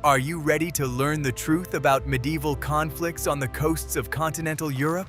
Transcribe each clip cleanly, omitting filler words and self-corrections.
Are you ready to learn the truth about medieval conflicts on the coasts of continental Europe?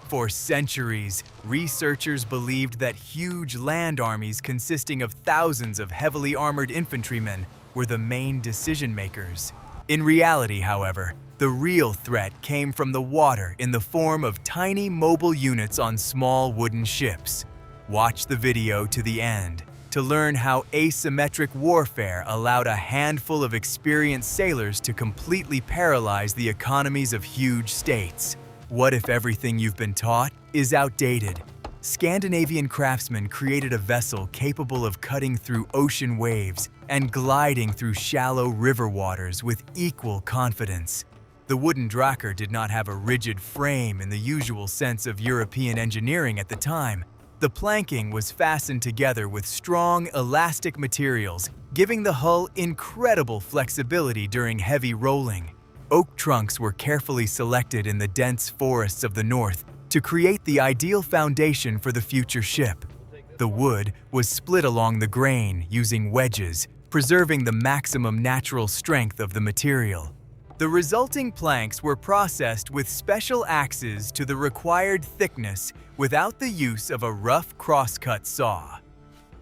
For centuries, researchers believed that huge land armies consisting of thousands of heavily armored infantrymen were the main decision-makers. In reality, however, the real threat came from the water in the form of tiny mobile units on small wooden ships. Watch the video to the end to learn how asymmetric warfare allowed a handful of experienced sailors to completely paralyze the economies of huge states. What if everything you've been taught is outdated? Scandinavian craftsmen created a vessel capable of cutting through ocean waves and gliding through shallow river waters with equal confidence. The wooden draer did not have a rigid frame in the usual sense of European engineering at the time. The planking was fastened together with strong, elastic materials, giving the hull incredible flexibility during heavy rolling. Oak trunks were carefully selected in the dense forests of the north to create the ideal foundation for the future ship. The wood was split along the grain using wedges, preserving the maximum natural strength of the material. The resulting planks were processed with special axes to the required thickness without the use of a rough crosscut saw.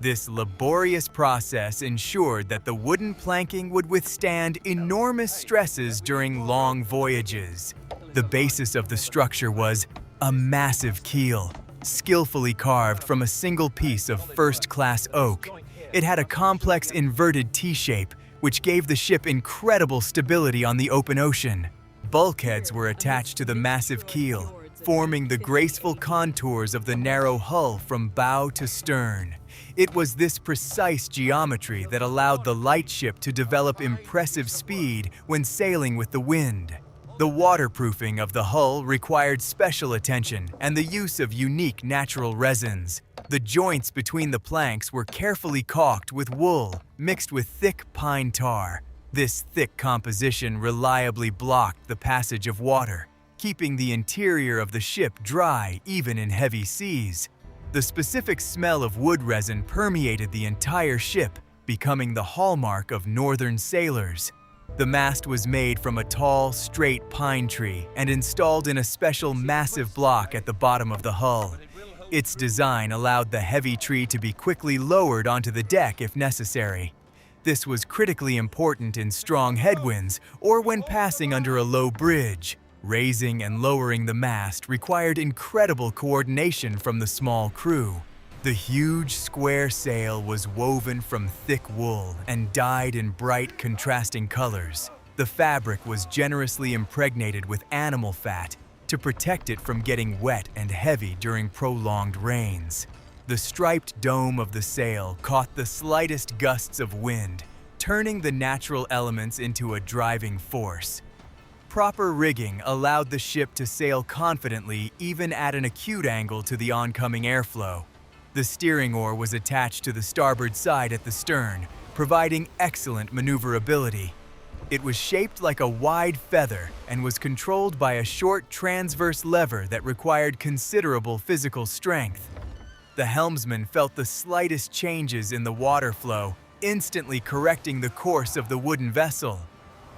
This laborious process ensured that the wooden planking would withstand enormous stresses during long voyages. The basis of the structure was a massive keel, skillfully carved from a single piece of first-class oak. It had a complex inverted T-shape, which gave the ship incredible stability on the open ocean. Bulkheads were attached to the massive keel, forming the graceful contours of the narrow hull from bow to stern. It was this precise geometry that allowed the light ship to develop impressive speed when sailing with the wind. The waterproofing of the hull required special attention and the use of unique natural resins. The joints between the planks were carefully caulked with wool mixed with thick pine tar. This thick composition reliably blocked the passage of water, keeping the interior of the ship dry even in heavy seas. The specific smell of wood resin permeated the entire ship, becoming the hallmark of northern sailors. The mast was made from a tall, straight pine tree and installed in a special massive block at the bottom of the hull. Its design allowed the heavy tree to be quickly lowered onto the deck if necessary. This was critically important in strong headwinds or when passing under a low bridge. Raising and lowering the mast required incredible coordination from the small crew. The huge square sail was woven from thick wool and dyed in bright, contrasting colors. The fabric was generously impregnated with animal fat to protect it from getting wet and heavy during prolonged rains. The striped dome of the sail caught the slightest gusts of wind, turning the natural elements into a driving force. Proper rigging allowed the ship to sail confidently even at an acute angle to the oncoming airflow. The steering oar was attached to the starboard side at the stern, providing excellent maneuverability. It was shaped like a wide feather and was controlled by a short transverse lever that required considerable physical strength. The helmsman felt the slightest changes in the water flow, instantly correcting the course of the wooden vessel.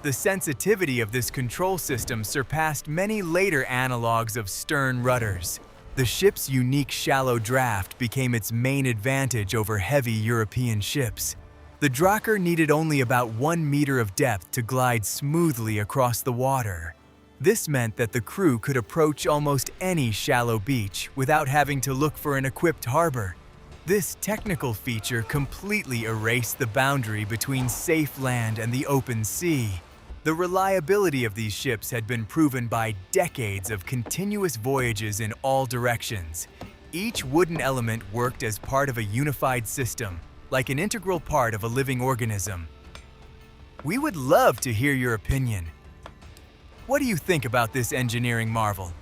The sensitivity of this control system surpassed many later analogs of stern rudders. The ship's unique shallow draft became its main advantage over heavy European ships. The draer needed only about 1 meter of depth to glide smoothly across the water. This meant that the crew could approach almost any shallow beach without having to look for an equipped harbor. This technical feature completely erased the boundary between safe land and the open sea. The reliability of these ships had been proven by decades of continuous voyages in all directions. Each wooden element worked as part of a unified system, like an integral part of a living organism. We would love to hear your opinion. What do you think about this engineering marvel?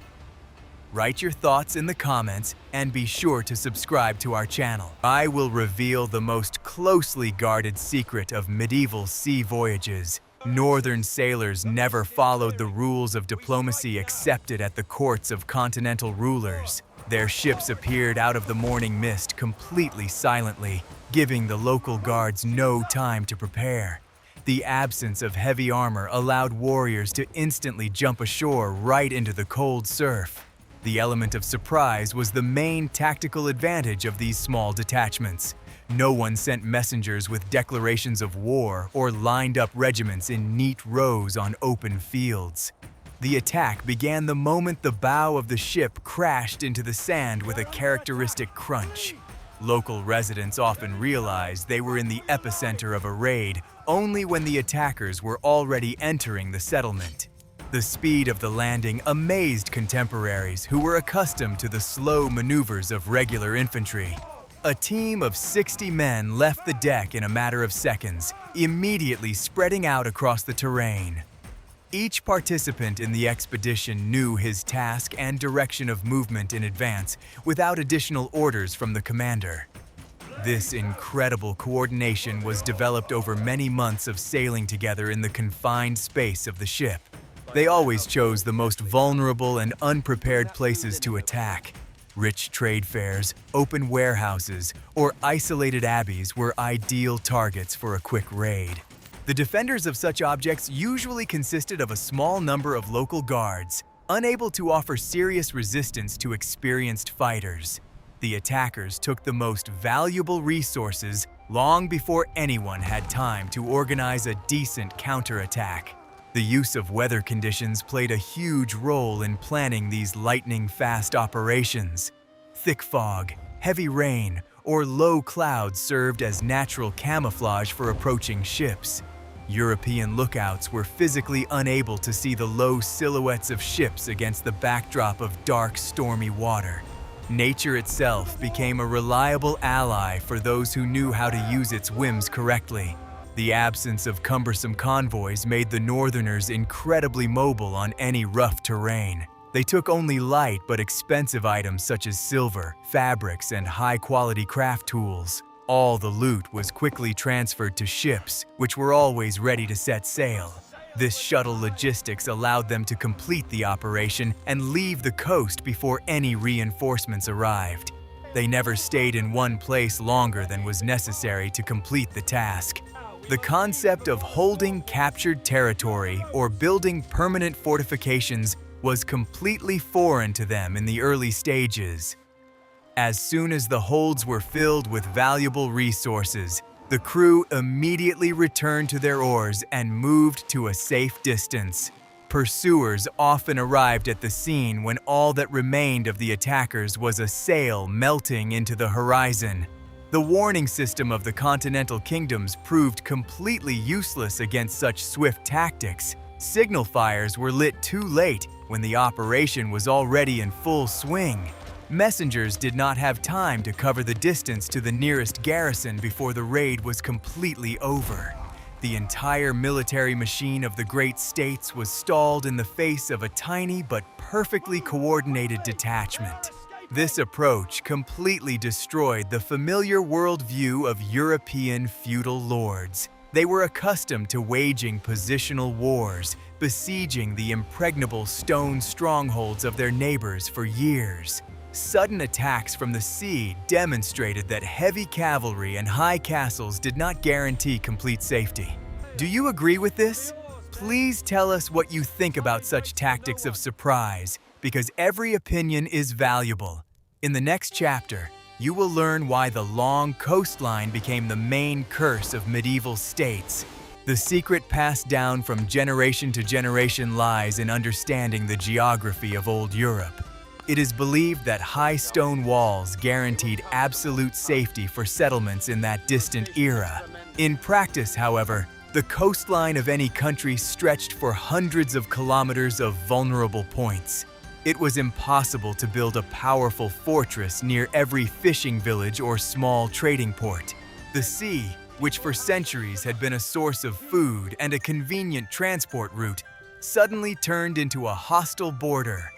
Write your thoughts in the comments and be sure to subscribe to our channel. I will reveal the most closely guarded secret of medieval sea voyages. Northern sailors never followed the rules of diplomacy accepted at the courts of continental rulers. Their ships appeared out of the morning mist completely silently, giving the local guards no time to prepare. The absence of heavy armor allowed warriors to instantly jump ashore right into the cold surf. The element of surprise was the main tactical advantage of these small detachments. No one sent messengers with declarations of war or lined up regiments in neat rows on open fields. The attack began the moment the bow of the ship crashed into the sand with a characteristic crunch. Local residents often realized they were in the epicenter of a raid only when the attackers were already entering the settlement. The speed of the landing amazed contemporaries who were accustomed to the slow maneuvers of regular infantry. A team of 60 men left the deck in a matter of seconds, immediately spreading out across the terrain. Each participant in the expedition knew his task and direction of movement in advance without additional orders from the commander. This incredible coordination was developed over many months of sailing together in the confined space of the ship. They always chose the most vulnerable and unprepared places to attack. Rich trade fairs, open warehouses, or isolated abbeys were ideal targets for a quick raid. The defenders of such objects usually consisted of a small number of local guards, unable to offer serious resistance to experienced fighters. The attackers took the most valuable resources long before anyone had time to organize a decent counterattack. The use of weather conditions played a huge role in planning these lightning-fast operations. Thick fog, heavy rain, or low clouds served as natural camouflage for approaching ships. European lookouts were physically unable to see the low silhouettes of ships against the backdrop of dark, stormy water. Nature itself became a reliable ally for those who knew how to use its whims correctly. The absence of cumbersome convoys made the Northerners incredibly mobile on any rough terrain. They took only light but expensive items such as silver, fabrics, and high-quality craft tools. All the loot was quickly transferred to ships, which were always ready to set sail. This shuttle logistics allowed them to complete the operation and leave the coast before any reinforcements arrived. They never stayed in one place longer than was necessary to complete the task. The concept of holding captured territory or building permanent fortifications was completely foreign to them in the early stages. As soon as the holds were filled with valuable resources, the crew immediately returned to their oars and moved to a safe distance. Pursuers often arrived at the scene when all that remained of the attackers was a sail melting into the horizon. The warning system of the continental kingdoms proved completely useless against such swift tactics. Signal fires were lit too late when the operation was already in full swing. Messengers did not have time to cover the distance to the nearest garrison before the raid was completely over. The entire military machine of the great states was stalled in the face of a tiny but perfectly coordinated detachment. This approach completely destroyed the familiar worldview of European feudal lords. They were accustomed to waging positional wars, besieging the impregnable stone strongholds of their neighbors for years. Sudden attacks from the sea demonstrated that heavy cavalry and high castles did not guarantee complete safety. Do you agree with this? Please tell us what you think about such tactics of surprise, because every opinion is valuable. In the next chapter, you will learn why the long coastline became the main curse of medieval states. The secret passed down from generation to generation lies in understanding the geography of old Europe. It is believed that high stone walls guaranteed absolute safety for settlements in that distant era. In practice, however, the coastline of any country stretched for hundreds of kilometers of vulnerable points. It was impossible to build a powerful fortress near every fishing village or small trading port. The sea, which for centuries had been a source of food and a convenient transport route, suddenly turned into a hostile border.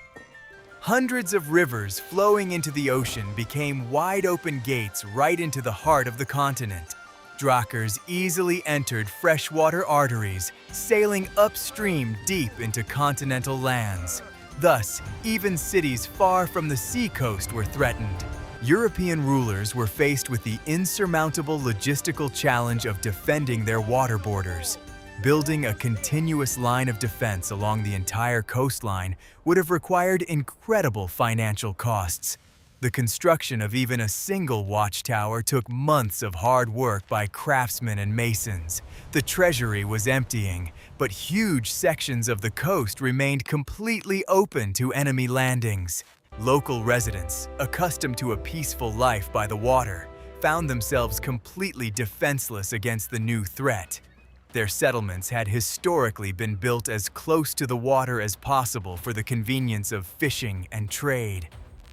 Hundreds of rivers flowing into the ocean became wide-open gates right into the heart of the continent. Drakkers easily entered freshwater arteries, sailing upstream deep into continental lands. Thus, even cities far from the seacoast were threatened. European rulers were faced with the insurmountable logistical challenge of defending their water borders. Building a continuous line of defense along the entire coastline would have required incredible financial costs. The construction of even a single watchtower took months of hard work by craftsmen and masons. The treasury was emptying, but huge sections of the coast remained completely open to enemy landings. Local residents, accustomed to a peaceful life by the water, found themselves completely defenseless against the new threat. Their settlements had historically been built as close to the water as possible for the convenience of fishing and trade.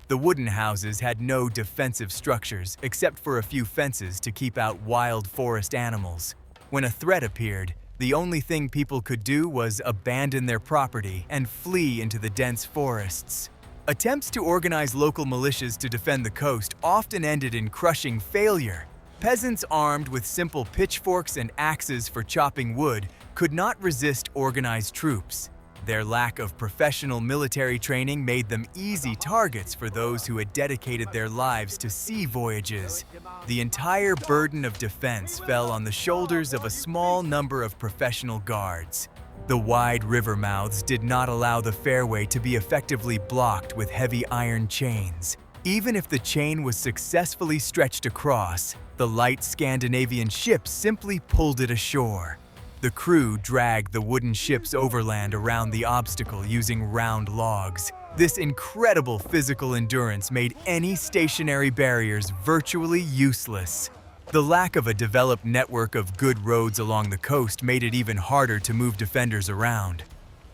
The wooden houses had no defensive structures except for a few fences to keep out wild forest animals. When a threat appeared, the only thing people could do was abandon their property and flee into the dense forests. Attempts to organize local militias to defend the coast often ended in crushing failure. Peasants armed with simple pitchforks and axes for chopping wood could not resist organized troops. Their lack of professional military training made them easy targets for those who had dedicated their lives to sea voyages. The entire burden of defense fell on the shoulders of a small number of professional guards. The wide river mouths did not allow the fairway to be effectively blocked with heavy iron chains. Even if the chain was successfully stretched across, the light Scandinavian ships simply pulled it ashore. The crew dragged the wooden ships overland around the obstacle using round logs. This incredible physical endurance made any stationary barriers virtually useless. The lack of a developed network of good roads along the coast made it even harder to move defenders around.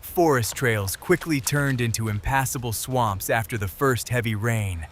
Forest trails quickly turned into impassable swamps after the first heavy rain.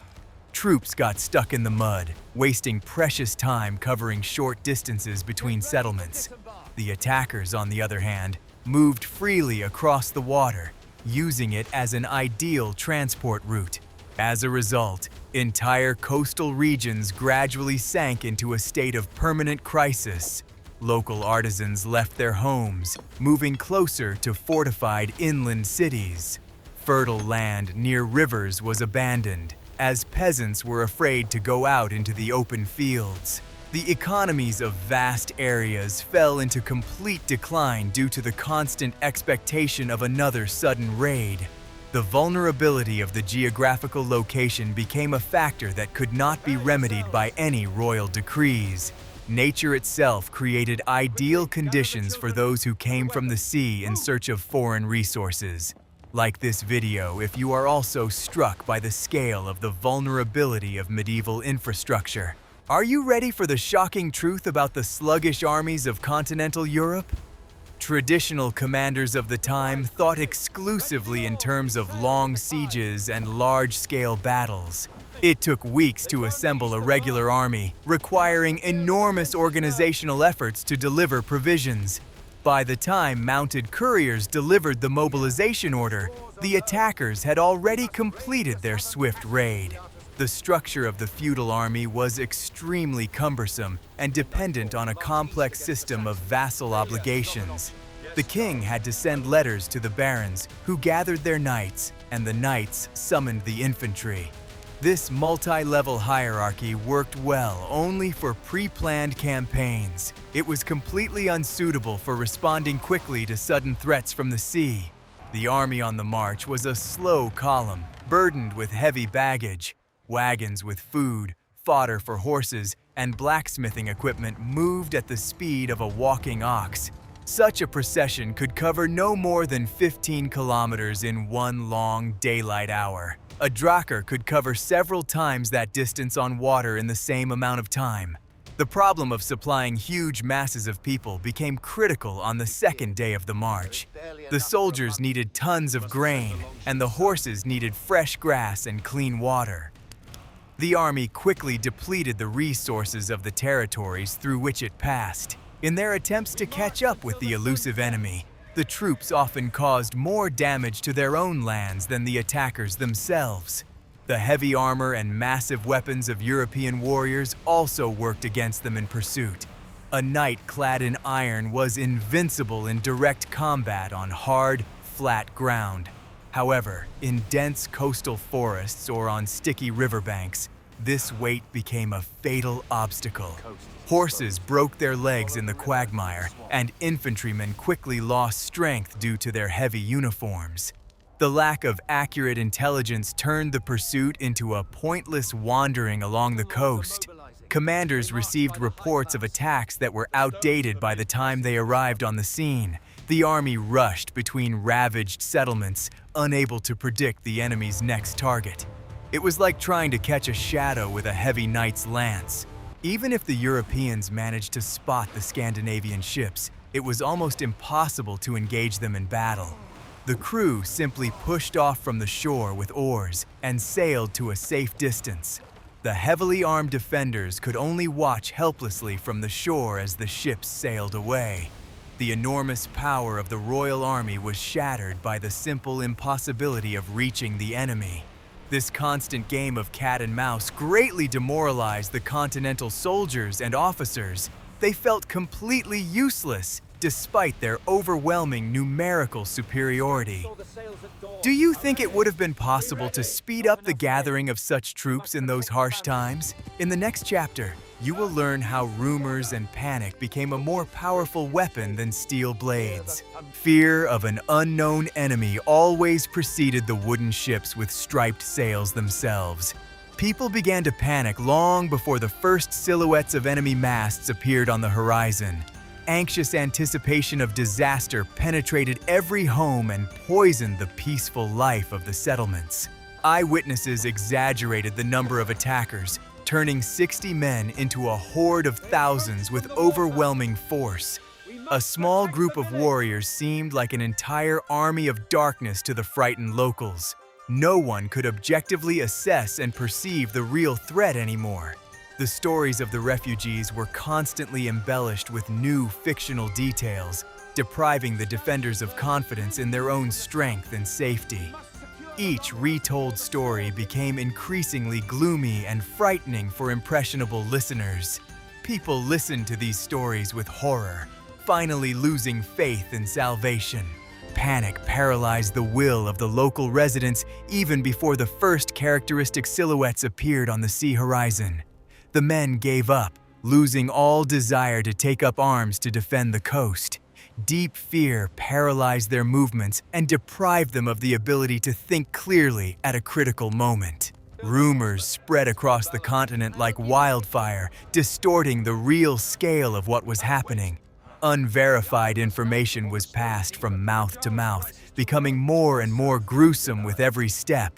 Troops got stuck in the mud, wasting precious time covering short distances between settlements. The attackers, on the other hand, moved freely across the water, using it as an ideal transport route. As a result, entire coastal regions gradually sank into a state of permanent crisis. Local artisans left their homes, moving closer to fortified inland cities. Fertile land near rivers was abandoned, as peasants were afraid to go out into the open fields. The economies of vast areas fell into complete decline due to the constant expectation of another sudden raid. The vulnerability of the geographical location became a factor that could not be remedied by any royal decrees. Nature itself created ideal conditions for those who came from the sea in search of foreign resources. Like this video if you are also struck by the scale of the vulnerability of medieval infrastructure. Are you ready for the shocking truth about the sluggish armies of continental Europe? Traditional commanders of the time thought exclusively in terms of long sieges and large-scale battles. It took weeks to assemble a regular army, requiring enormous organizational efforts to deliver provisions. By the time mounted couriers delivered the mobilization order, the attackers had already completed their swift raid. The structure of the feudal army was extremely cumbersome and dependent on a complex system of vassal obligations. The king had to send letters to the barons, who gathered their knights, and the knights summoned the infantry. This multi-level hierarchy worked well only for pre-planned campaigns. It was completely unsuitable for responding quickly to sudden threats from the sea. The army on the march was a slow column, burdened with heavy baggage. Wagons with food, fodder for horses, and blacksmithing equipment moved at the speed of a walking ox. Such a procession could cover no more than 15 kilometers in one long daylight hour. A draer could cover several times that distance on water in the same amount of time. The problem of supplying huge masses of people became critical on the second day of the march. The soldiers needed tons of grain, and the horses needed fresh grass and clean water. The army quickly depleted the resources of the territories through which it passed. In their attempts to catch up with the elusive enemy, the troops often caused more damage to their own lands than the attackers themselves. The heavy armor and massive weapons of European warriors also worked against them in pursuit. A knight clad in iron was invincible in direct combat on hard, flat ground. However, in dense coastal forests or on sticky riverbanks, This weight became a fatal obstacle. Horses broke their legs in the quagmire, and infantrymen quickly lost strength due to their heavy uniforms. The lack of accurate intelligence turned the pursuit into a pointless wandering along the coast. Commanders received reports of attacks that were outdated by the time they arrived on the scene. The army rushed between ravaged settlements, unable to predict the enemy's next target. It was like trying to catch a shadow with a heavy knight's lance. Even if the Europeans managed to spot the Scandinavian ships, it was almost impossible to engage them in battle. The crew simply pushed off from the shore with oars and sailed to a safe distance. The heavily armed defenders could only watch helplessly from the shore as the ships sailed away. The enormous power of the Royal Army was shattered by the simple impossibility of reaching the enemy. This constant game of cat and mouse greatly demoralized the Continental soldiers and officers. They felt completely useless, despite their overwhelming numerical superiority. Do you think it would have been possible to speed up the gathering of such troops in those harsh times? In the next chapter, you will learn how rumors and panic became a more powerful weapon than steel blades. Fear of an unknown enemy always preceded the wooden ships with striped sails themselves. People began to panic long before the first silhouettes of enemy masts appeared on the horizon. Anxious anticipation of disaster penetrated every home and poisoned the peaceful life of the settlements. Eyewitnesses exaggerated the number of attackers, turning 60 men into a horde of thousands with overwhelming force. A small group of warriors seemed like an entire army of darkness to the frightened locals. No one could objectively assess and perceive the real threat anymore. The stories of the refugees were constantly embellished with new fictional details, depriving the defenders of confidence in their own strength and safety. Each retold story became increasingly gloomy and frightening for impressionable listeners. People listened to these stories with horror, finally losing faith in salvation. Panic paralyzed the will of the local residents even before the first characteristic silhouettes appeared on the sea horizon. The men gave up, losing all desire to take up arms to defend the coast. Deep fear paralyzed their movements and deprived them of the ability to think clearly at a critical moment. Rumors spread across the continent like wildfire, distorting the real scale of what was happening. Unverified information was passed from mouth to mouth, becoming more and more gruesome with every step.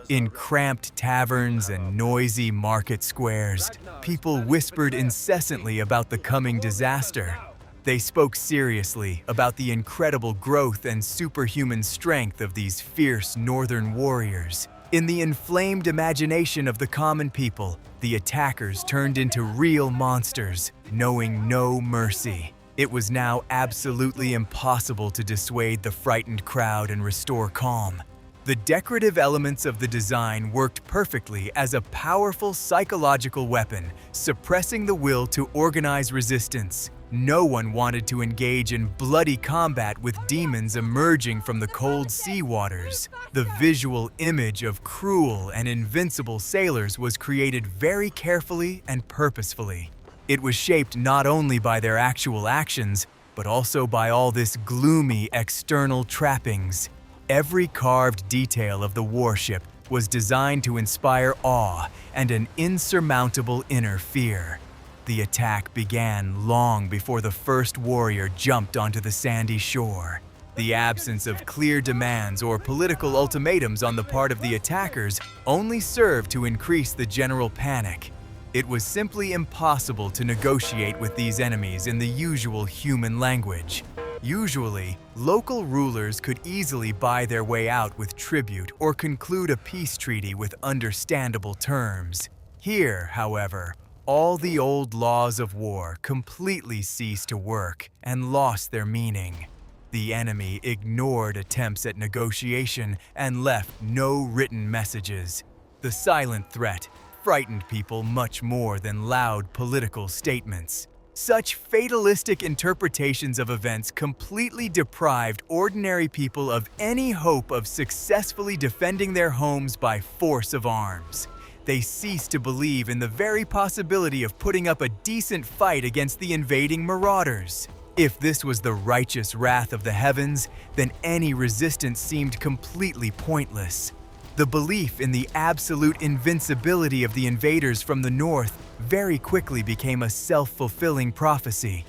In cramped taverns and noisy market squares, people whispered incessantly about the coming disaster. They spoke seriously about the incredible growth and superhuman strength of these fierce northern warriors. In the inflamed imagination of the common people, the attackers turned into real monsters, knowing no mercy. It was now absolutely impossible to dissuade the frightened crowd and restore calm. The decorative elements of the design worked perfectly as a powerful psychological weapon, suppressing the will to organize resistance. No one wanted to engage in bloody combat with demons emerging from the cold sea waters. The visual image of cruel and invincible sailors was created very carefully and purposefully. It was shaped not only by their actual actions, but also by all this gloomy external trappings. Every carved detail of the warship was designed to inspire awe and an insurmountable inner fear. The attack began long before the first warrior jumped onto the sandy shore. The absence of clear demands or political ultimatums on the part of the attackers only served to increase the general panic. It was simply impossible to negotiate with these enemies in the usual human language. Usually, local rulers could easily buy their way out with tribute or conclude a peace treaty with understandable terms. Here, however, all the old laws of war completely ceased to work and lost their meaning. The enemy ignored attempts at negotiation and left no written messages. The silent threat frightened people much more than loud political statements. Such fatalistic interpretations of events completely deprived ordinary people of any hope of successfully defending their homes by force of arms. They ceased to believe in the very possibility of putting up a decent fight against the invading marauders. If this was the righteous wrath of the heavens, then any resistance seemed completely pointless. The belief in the absolute invincibility of the invaders from the north very quickly became a self-fulfilling prophecy.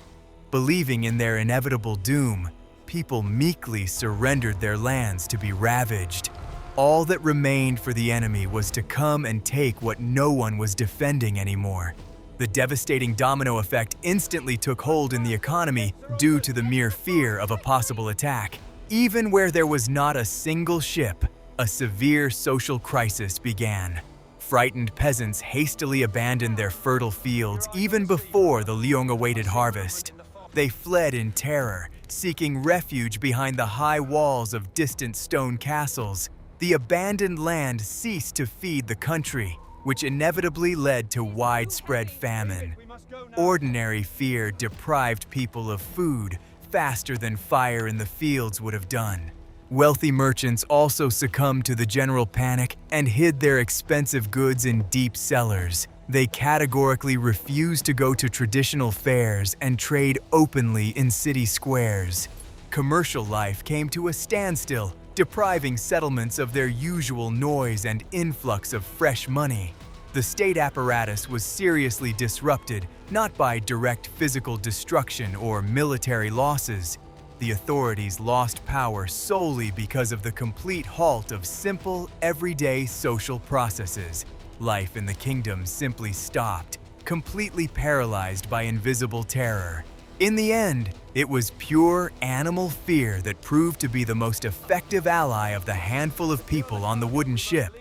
Believing in their inevitable doom, people meekly surrendered their lands to be ravaged. All that remained for the enemy was to come and take what no one was defending anymore. The devastating domino effect instantly took hold in the economy due to the mere fear of a possible attack. Even where there was not a single ship, a severe social crisis began. Frightened peasants hastily abandoned their fertile fields even before the long-awaited harvest. They fled in terror, seeking refuge behind the high walls of distant stone castles. The abandoned land ceased to feed the country, which inevitably led to widespread famine. Ordinary fear deprived people of food faster than fire in the fields would have done. Wealthy merchants also succumbed to the general panic and hid their expensive goods in deep cellars. They categorically refused to go to traditional fairs and trade openly in city squares. Commercial life came to a standstill, depriving settlements of their usual noise and influx of fresh money. The state apparatus was seriously disrupted, not by direct physical destruction or military losses. The authorities lost power solely because of the complete halt of simple, everyday social processes. Life in the kingdom simply stopped, completely paralyzed by invisible terror. In the end, it was pure animal fear that proved to be the most effective ally of the handful of people on the wooden ship.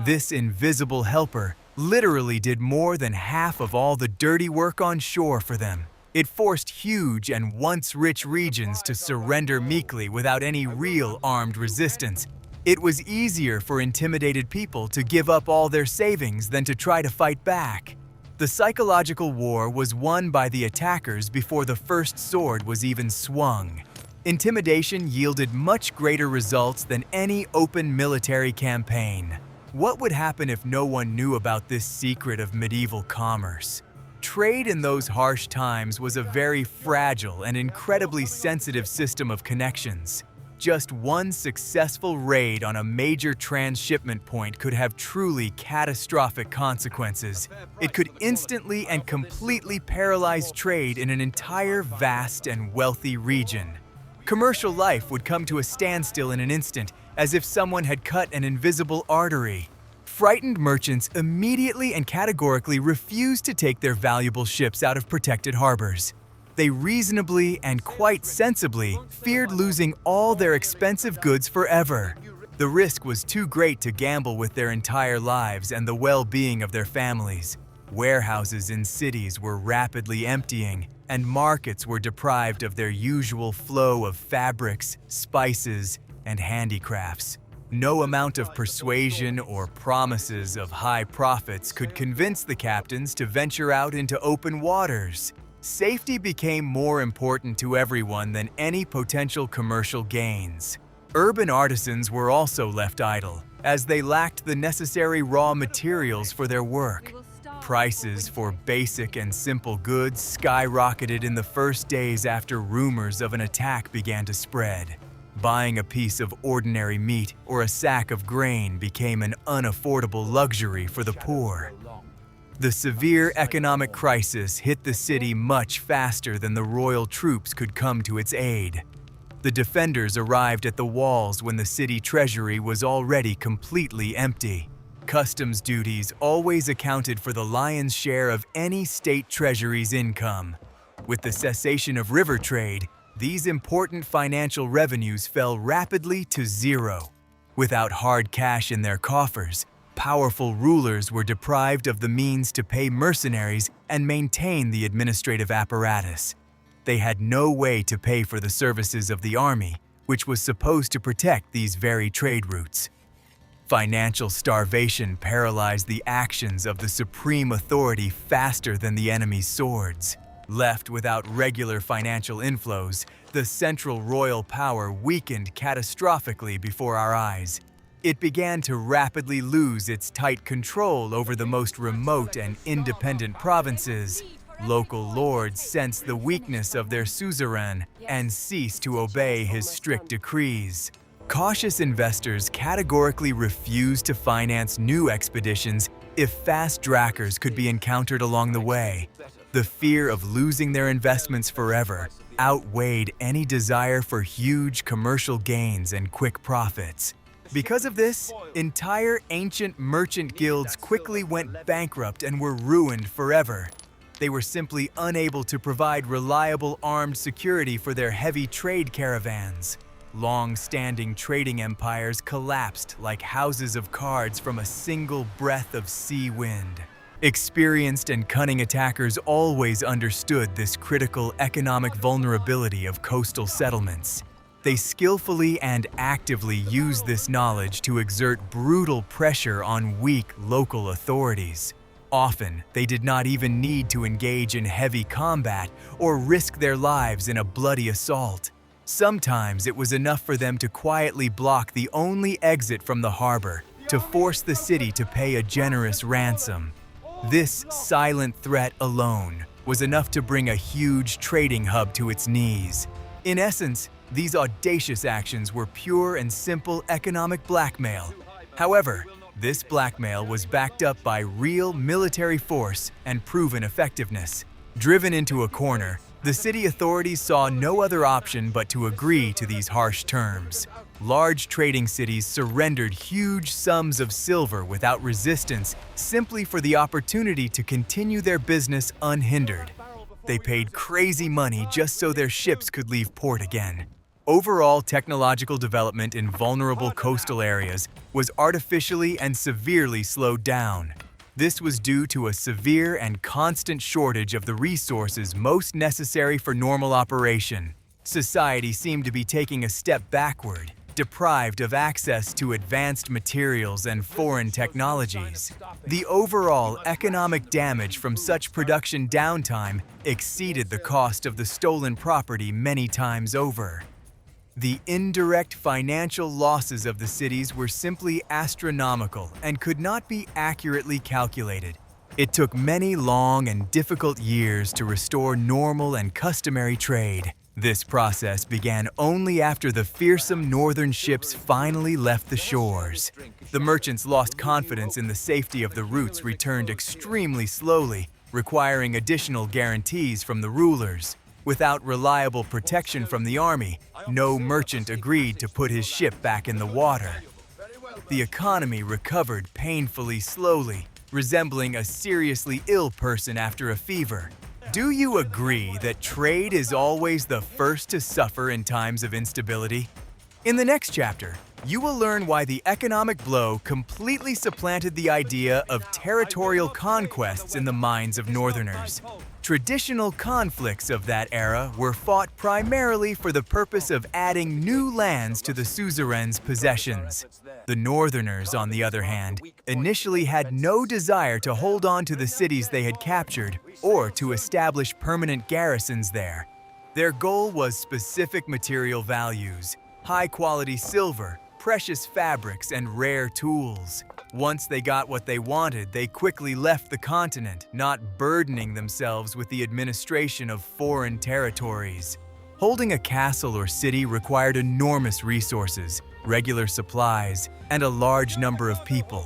This invisible helper literally did more than half of all the dirty work on shore for them. It forced huge and once rich regions to surrender meekly without any real armed resistance. It was easier for intimidated people to give up all their savings than to try to fight back. The psychological war was won by the attackers before the first sword was even swung. Intimidation yielded much greater results than any open military campaign. What would happen if no one knew about this secret of medieval commerce? Trade in those harsh times was a very fragile and incredibly sensitive system of connections. Just one successful raid on a major transshipment point could have truly catastrophic consequences. It could instantly and completely paralyze trade in an entire vast and wealthy region. Commercial life would come to a standstill in an instant, as if someone had cut an invisible artery. Frightened merchants immediately and categorically refused to take their valuable ships out of protected harbors. They reasonably and quite sensibly feared losing all their expensive goods forever. The risk was too great to gamble with their entire lives and the well-being of their families. Warehouses in cities were rapidly emptying, and markets were deprived of their usual flow of fabrics, spices, and handicrafts. No amount of persuasion or promises of high profits could convince the captains to venture out into open waters. Safety became more important to everyone than any potential commercial gains. Urban artisans were also left idle, as they lacked the necessary raw materials for their work. Prices for basic and simple goods skyrocketed in the first days after rumors of an attack began to spread. Buying a piece of ordinary meat or a sack of grain became an unaffordable luxury for the poor. The severe economic crisis hit the city much faster than the royal troops could come to its aid. The defenders arrived at the walls when the city treasury was already completely empty. Customs duties always accounted for the lion's share of any state treasury's income. With the cessation of river trade, these important financial revenues fell rapidly to zero. Without hard cash in their coffers, powerful rulers were deprived of the means to pay mercenaries and maintain the administrative apparatus. They had no way to pay for the services of the army, which was supposed to protect these very trade routes. Financial starvation paralyzed the actions of the supreme authority faster than the enemy's swords. Left without regular financial inflows, the central royal power weakened catastrophically before our eyes. it began to rapidly lose its tight control over the most remote and independent provinces. Local lords sensed the weakness of their suzerain and ceased to obey his strict decrees. Cautious investors categorically refused to finance new expeditions if fast drakkers could be encountered along the way. The fear of losing their investments forever outweighed any desire for huge commercial gains and quick profits. Because of this, entire ancient merchant guilds quickly went bankrupt and were ruined forever. They were simply unable to provide reliable armed security for their heavy trade caravans. Long-standing trading empires collapsed like houses of cards from a single breath of sea wind. Experienced and cunning attackers always understood this critical economic vulnerability of coastal settlements. They skillfully and actively used this knowledge to exert brutal pressure on weak local authorities. Often, they did not even need to engage in heavy combat or risk their lives in a bloody assault. Sometimes it was enough for them to quietly block the only exit from the harbor, to force the city to pay a generous ransom. This silent threat alone was enough to bring a huge trading hub to its knees. In essence, these audacious actions were pure and simple economic blackmail. However, this blackmail was backed up by real military force and proven effectiveness. Driven into a corner, the city authorities saw no other option but to agree to these harsh terms. Large trading cities surrendered huge sums of silver without resistance simply for the opportunity to continue their business unhindered. They paid crazy money just so their ships could leave port again. Overall technological development in vulnerable coastal areas was artificially and severely slowed down. This was due to a severe and constant shortage of the resources most necessary for normal operation. Society seemed to be taking a step backward, deprived of access to advanced materials and foreign technologies. The overall economic damage from such production downtime exceeded the cost of the stolen property many times over. The indirect financial losses of the cities were simply astronomical and could not be accurately calculated. It took many long and difficult years to restore normal and customary trade. This process began only after the fearsome northern ships finally left the shores. The merchants lost confidence in the safety of the routes, returned extremely slowly, requiring additional guarantees from the rulers. Without reliable protection from the army, no merchant agreed to put his ship back in the water. The economy recovered painfully slowly, resembling a seriously ill person after a fever. Do you agree that trade is always the first to suffer in times of instability? In the next chapter, you will learn why the economic blow completely supplanted the idea of territorial conquests in the minds of Northerners. Traditional conflicts of that era were fought primarily for the purpose of adding new lands to the suzerain's possessions. The Northerners, on the other hand, initially had no desire to hold on to the cities they had captured or to establish permanent garrisons there. Their goal was specific material values, high-quality silver, precious fabrics, and rare tools. Once they got what they wanted, they quickly left the continent, not burdening themselves with the administration of foreign territories. Holding a castle or city required enormous resources, regular supplies, and a large number of people.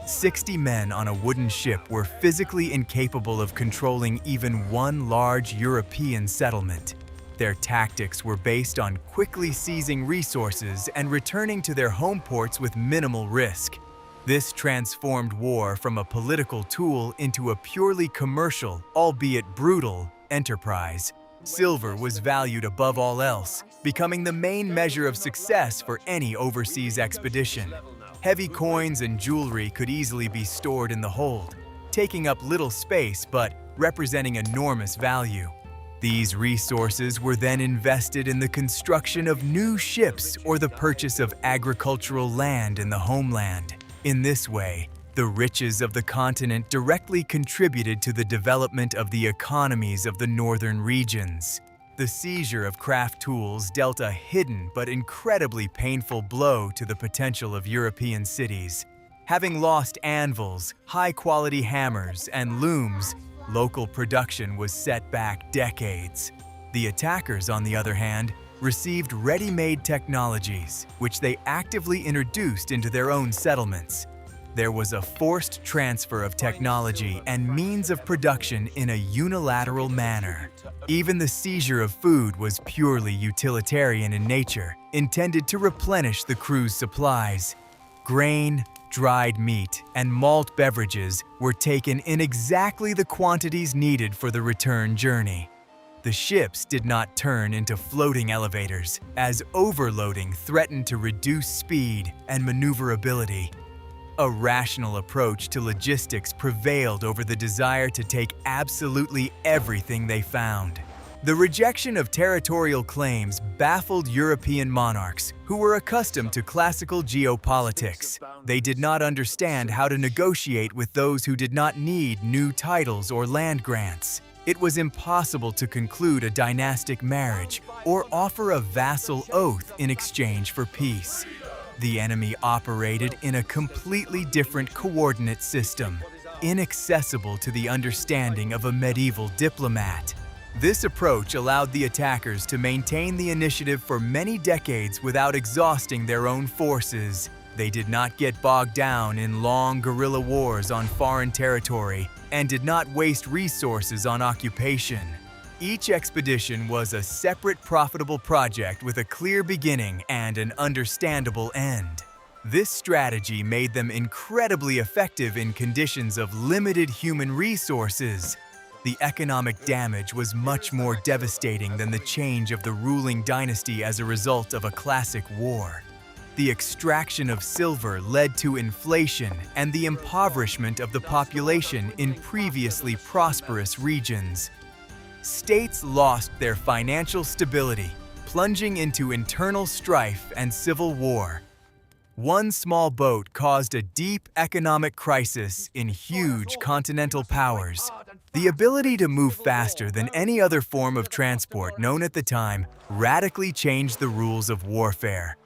60 men on a wooden ship were physically incapable of controlling even one large European settlement. Their tactics were based on quickly seizing resources and returning to their home ports with minimal risk. This transformed war from a political tool into a purely commercial, albeit brutal, enterprise. Silver was valued above all else, becoming the main measure of success for any overseas expedition. Heavy coins and jewelry could easily be stored in the hold, taking up little space but representing enormous value. These resources were then invested in the construction of new ships or the purchase of agricultural land in the homeland. In this way, the riches of the continent directly contributed to the development of the economies of the northern regions. The seizure of craft tools dealt a hidden but incredibly painful blow to the potential of European cities. Having lost anvils, high-quality hammers, and looms, local production was set back decades. The attackers, on the other hand, received ready-made technologies, which they actively introduced into their own settlements. There was a forced transfer of technology and means of production in a unilateral manner. Even the seizure of food was purely utilitarian in nature, intended to replenish the crew's supplies. Grain, dried meat, and malt beverages were taken in exactly the quantities needed for the return journey. The ships did not turn into floating elevators, as overloading threatened to reduce speed and maneuverability. A rational approach to logistics prevailed over the desire to take absolutely everything they found. The rejection of territorial claims baffled European monarchs who were accustomed to classical geopolitics. They did not understand how to negotiate with those who did not need new titles or land grants. It was impossible to conclude a dynastic marriage or offer a vassal oath in exchange for peace. The enemy operated in a completely different coordinate system, inaccessible to the understanding of a medieval diplomat. This approach allowed the attackers to maintain the initiative for many decades without exhausting their own forces. They did not get bogged down in long guerrilla wars on foreign territory and did not waste resources on occupation. Each expedition was a separate profitable project with a clear beginning and an understandable end. This strategy made them incredibly effective in conditions of limited human resources. The economic damage was much more devastating than the change of the ruling dynasty as a result of a classic war. The extraction of silver led to inflation and the impoverishment of the population in previously prosperous regions. States lost their financial stability, plunging into internal strife and civil war. One small boat caused a deep economic crisis in huge continental powers. The ability to move faster than any other form of transport known at the time radically changed the rules of warfare.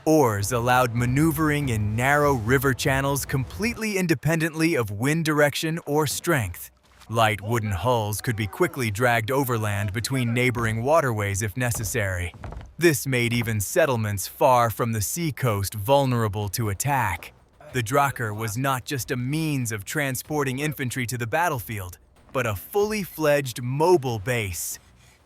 Oars allowed maneuvering in narrow river channels completely independently of wind direction or strength. Light wooden hulls could be quickly dragged overland between neighboring waterways if necessary. This made even settlements far from the seacoast vulnerable to attack. The draer was not just a means of transporting infantry to the battlefield, but a fully fledged mobile base.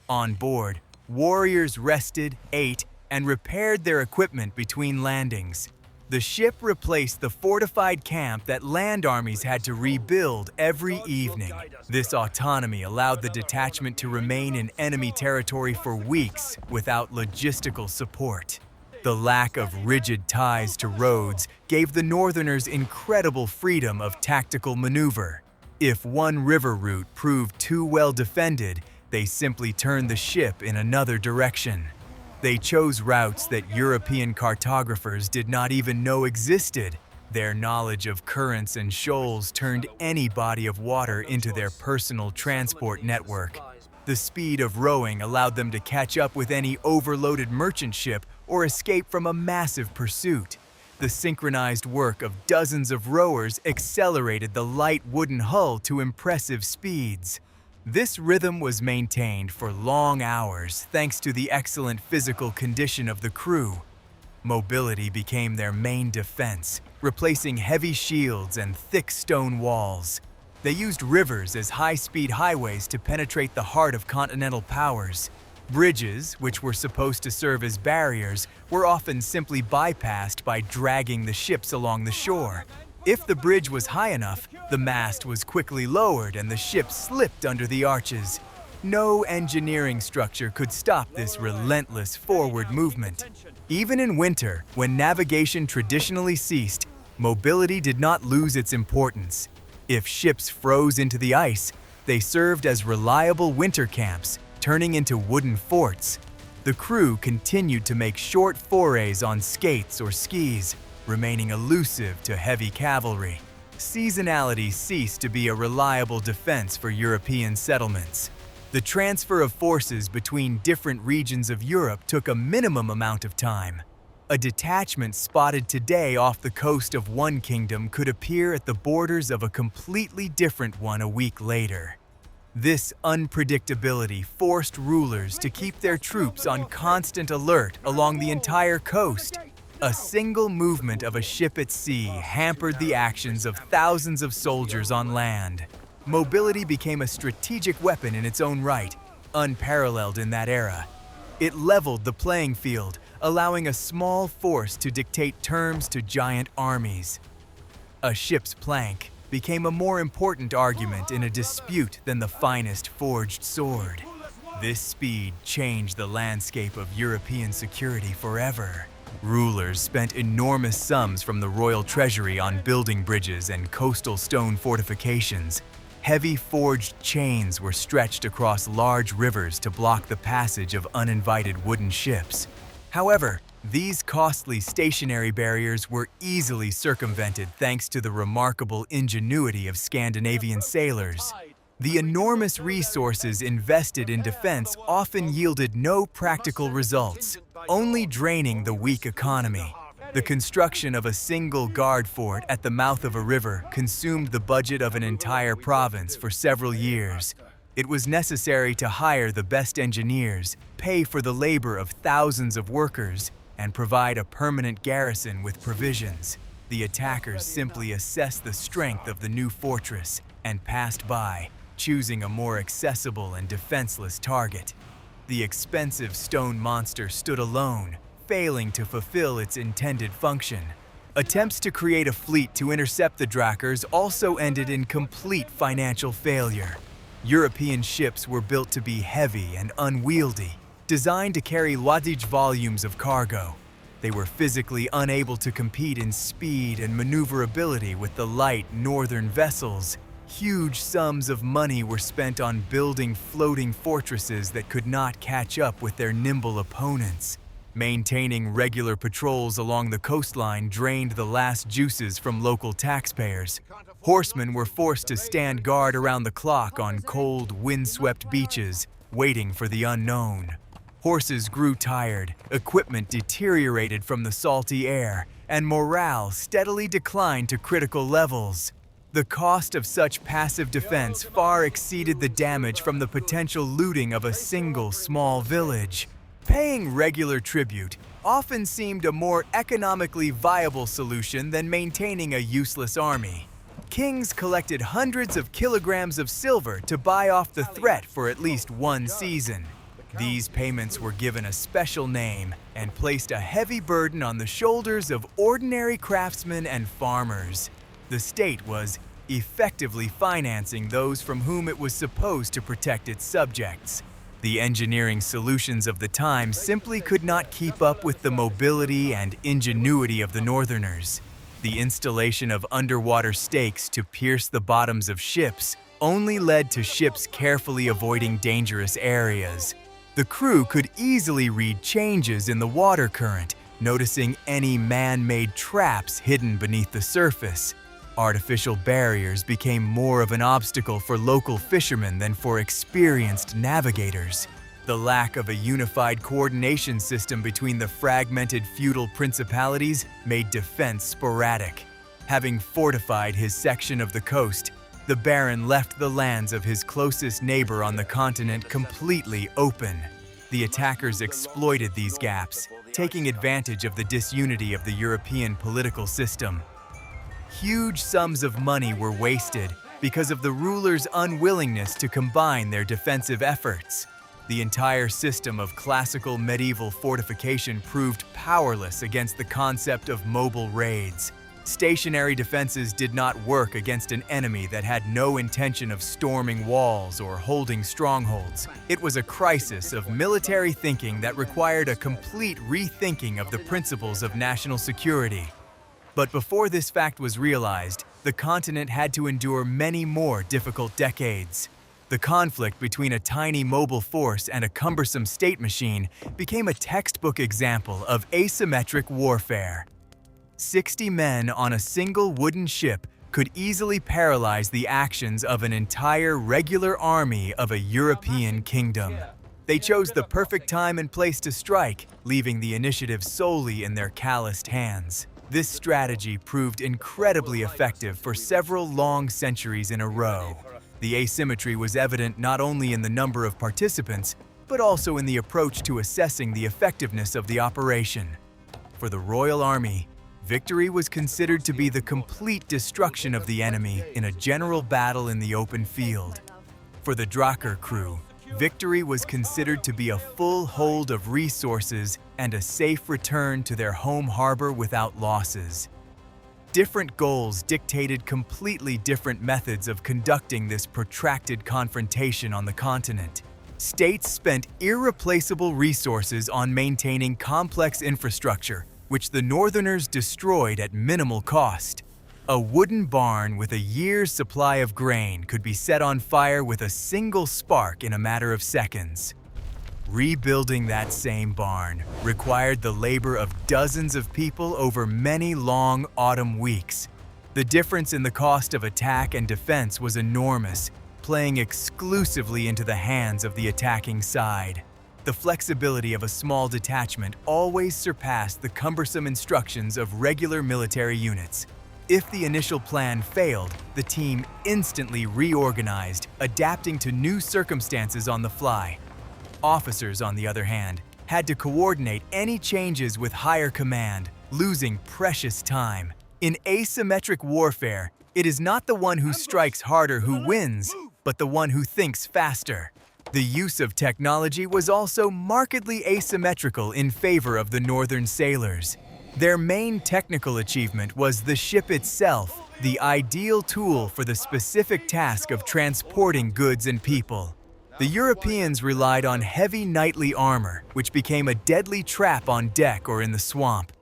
On board, warriors rested, ate, and repaired their equipment between landings. The ship replaced the fortified camp that land armies had to rebuild every evening. This autonomy allowed the detachment to remain in enemy territory for weeks without logistical support. The lack of rigid ties to roads gave the Northerners incredible freedom of tactical maneuver. If one river route proved too well defended, they simply turned the ship in another direction. They chose routes that European cartographers did not even know existed. Their knowledge of currents and shoals turned any body of water into their personal transport network. The speed of rowing allowed them to catch up with any overloaded merchant ship or escape from a massive pursuit. The synchronized work of dozens of rowers accelerated the light wooden hull to impressive speeds. This rhythm was maintained for long hours thanks to the excellent physical condition of the crew. Mobility became their main defense, replacing heavy shields and thick stone walls. They used rivers as high-speed highways to penetrate the heart of continental powers. Bridges, which were supposed to serve as barriers, were often simply bypassed by dragging the ships along the shore. If the bridge was high enough, the mast was quickly lowered and the ship slipped under the arches. No engineering structure could stop this relentless forward movement. Even in winter, when navigation traditionally ceased, mobility did not lose its importance. If ships froze into the ice, they served as reliable winter camps, turning into wooden forts. The crew continued to make short forays on skates or skis, remaining elusive to heavy cavalry. Seasonality ceased to be a reliable defense for European settlements. The transfer of forces between different regions of Europe took a minimum amount of time. A detachment spotted today off the coast of one kingdom could appear at the borders of a completely different one a week later. This unpredictability forced rulers to keep their troops on constant alert along the entire coast. A single movement of a ship at sea hampered the actions of thousands of soldiers on land. Mobility became a strategic weapon in its own right, unparalleled in that era. It leveled the playing field, allowing a small force to dictate terms to giant armies. A ship's plank became a more important argument in a dispute than the finest forged sword. This speed changed the landscape of European security forever. Rulers spent enormous sums from the royal treasury on building bridges and coastal stone fortifications. Heavy forged chains were stretched across large rivers to block the passage of uninvited wooden ships. However, these costly stationary barriers were easily circumvented thanks to the remarkable ingenuity of Scandinavian sailors. The enormous resources invested in defense often yielded no practical results, only draining the weak economy. The construction of a single guard fort at the mouth of a river consumed the budget of an entire province for several years. It was necessary to hire the best engineers, pay for the labor of thousands of workers, and provide a permanent garrison with provisions. The attackers simply assessed the strength of the new fortress and passed by, choosing a more accessible and defenseless target. The expensive stone monster stood alone, failing to fulfill its intended function. Attempts to create a fleet to intercept the drakkers also ended in complete financial failure. European ships were built to be heavy and unwieldy, designed to carry large volumes of cargo. They were physically unable to compete in speed and maneuverability with the light northern vessels. Huge sums of money were spent on building floating fortresses that could not catch up with their nimble opponents. Maintaining regular patrols along the coastline drained the last juices from local taxpayers. Horsemen were forced to stand guard around the clock on cold, windswept beaches, waiting for the unknown. Horses grew tired, equipment deteriorated from the salty air, and morale steadily declined to critical levels. The cost of such passive defense far exceeded the damage from the potential looting of a single small village. Paying regular tribute often seemed a more economically viable solution than maintaining a useless army. Kings collected hundreds of kilograms of silver to buy off the threat for at least one season. These payments were given a special name and placed a heavy burden on the shoulders of ordinary craftsmen and farmers. The state was effectively financing those from whom it was supposed to protect its subjects. The engineering solutions of the time simply could not keep up with the mobility and ingenuity of the Northerners. The installation of underwater stakes to pierce the bottoms of ships only led to ships carefully avoiding dangerous areas. The crew could easily read changes in the water current, noticing any man-made traps hidden beneath the surface. Artificial barriers became more of an obstacle for local fishermen than for experienced navigators. The lack of a unified coordination system between the fragmented feudal principalities made defense sporadic. Having fortified his section of the coast, the Baron left the lands of his closest neighbor on the continent completely open. The attackers exploited these gaps, taking advantage of the disunity of the European political system. Huge sums of money were wasted because of the rulers' unwillingness to combine their defensive efforts. The entire system of classical medieval fortification proved powerless against the concept of mobile raids. Stationary defenses did not work against an enemy that had no intention of storming walls or holding strongholds. It was a crisis of military thinking that required a complete rethinking of the principles of national security. But before this fact was realized, the continent had to endure many more difficult decades. The conflict between a tiny mobile force and a cumbersome state machine became a textbook example of asymmetric warfare. 60 men on a single wooden ship could easily paralyze the actions of an entire regular army of a European kingdom. They chose the perfect time and place to strike, leaving the initiative solely in their calloused hands. This strategy proved incredibly effective for several long centuries in a row. The asymmetry was evident not only in the number of participants, but also in the approach to assessing the effectiveness of the operation. For the royal army, victory was considered to be the complete destruction of the enemy in a general battle in the open field. For the draer crew, victory was considered to be a full hold of resources and a safe return to their home harbor without losses. Different goals dictated completely different methods of conducting this protracted confrontation on the continent. States spent irreplaceable resources on maintaining complex infrastructure, which the Northerners destroyed at minimal cost. A wooden barn with a year's supply of grain could be set on fire with a single spark in a matter of seconds. Rebuilding that same barn required the labor of dozens of people over many long autumn weeks. The difference in the cost of attack and defense was enormous, playing exclusively into the hands of the attacking side. The flexibility of a small detachment always surpassed the cumbersome instructions of regular military units. If the initial plan failed, the team instantly reorganized, adapting to new circumstances on the fly. Officers, on the other hand, had to coordinate any changes with higher command, losing precious time. In asymmetric warfare, it is not the one who strikes harder who wins, but the one who thinks faster. The use of technology was also markedly asymmetrical in favor of the northern sailors. Their main technical achievement was the ship itself, the ideal tool for the specific task of transporting goods and people. The Europeans relied on heavy knightly armor, which became a deadly trap on deck or in the swamp.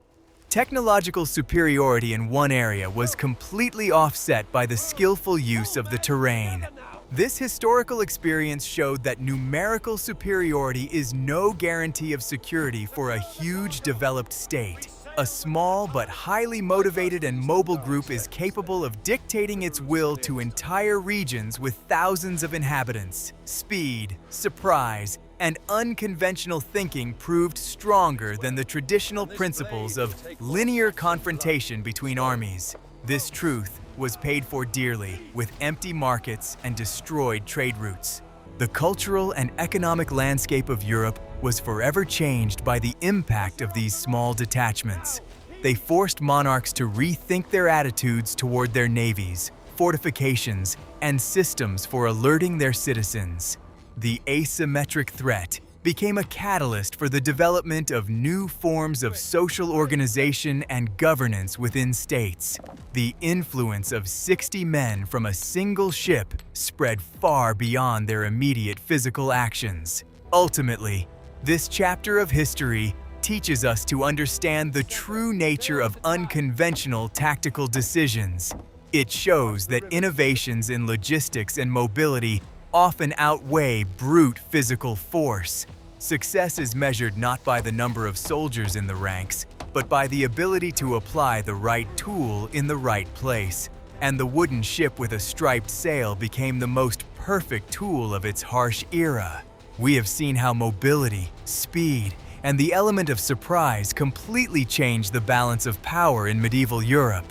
Technological superiority in one area was completely offset by the skillful use of the terrain. This historical experience showed that numerical superiority is no guarantee of security for a huge developed state. A small but highly motivated and mobile group is capable of dictating its will to entire regions with thousands of inhabitants. Speed, surprise, and unconventional thinking proved stronger than the traditional principles of linear confrontation between armies. This truth was paid for dearly with empty markets and destroyed trade routes. The cultural and economic landscape of Europe was forever changed by the impact of these small detachments. They forced monarchs to rethink their attitudes toward their navies, fortifications, and systems for alerting their citizens. The asymmetric threat became a catalyst for the development of new forms of social organization and governance within states. The influence of 60 men from a single ship spread far beyond their immediate physical actions. Ultimately, this chapter of history teaches us to understand the true nature of unconventional tactical decisions. It shows that innovations in logistics and mobility often outweigh brute physical force. Success is measured not by the number of soldiers in the ranks, but by the ability to apply the right tool in the right place. And the wooden ship with a striped sail became the most perfect tool of its harsh era. We have seen how mobility, speed, and the element of surprise completely changed the balance of power in medieval Europe.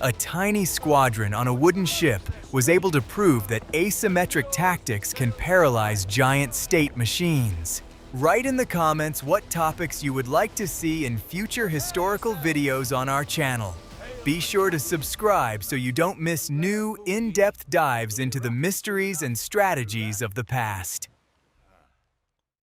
A tiny squadron on a wooden ship was able to prove that asymmetric tactics can paralyze giant state machines. Write in the comments what topics you would like to see in future historical videos on our channel. Be sure to subscribe so you don't miss new, in-depth dives into the mysteries and strategies of the past.